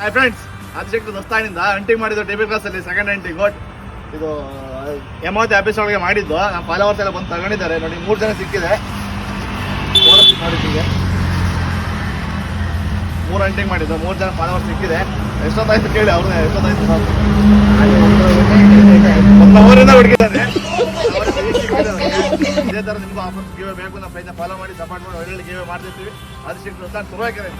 Hi friends, Adishakti ದಸ್ತಾನಿಂದ hunting ಮಾಡಿದ್ದು TB ಕ್ಲಾಸಲ್ಲಿ second hunting. ಇದು ಎಮೋತಿ ಆಫೀಸ್ ಒಳಗೆ ಮಾಡಿದ್ದು. ನಮ್ಮ ಫಾಲೋವರ್ಸ್ ಎಲ್ಲ ಬಂದು ತಗೊಂಡಿದ್ದಾರೆ ನೋಡಿ. 3 ಜನ ಸಿಕ್ಕಿದೆ ನೋಡಿದ್ದೀವಿ. 3 ಹಂಟಿಂಗ್ ಮಾಡಿದ್ದು, 3 ಜನ ಫಾಲೋವರ್ಸ್ ಸಿಕ್ಕಿದೆ. ಎಷ್ಟೊತ್ತಾಯ್ತು ಕೇಳಿ ಅವ್ರನ್ನ, ಎಷ್ಟೊತ್ತಾಯ್ತು ಊರಿಂದ ಹುಡುಕಿದ್ದಾರೆ. ಇದೇ ಥರ ನಿಮಗೂ ಆಫರ್ಸ್ ಗಿವೆ ಬೇಕು, ನಮ್ಮ ಪೇಜ್ನ ಫಾಲೋ ಮಾಡಿ, ಸಪೋರ್ಟ್ ಮಾಡಿ, ಒಳ್ಳೆ ಗಿವೆ ಮಾಡ್ತಿರ್ತೀವಿ. ಆದಿಶಕ್ತಿ ದಸ್ತಾನ್ ಶುರುವಾಗಿದೆ.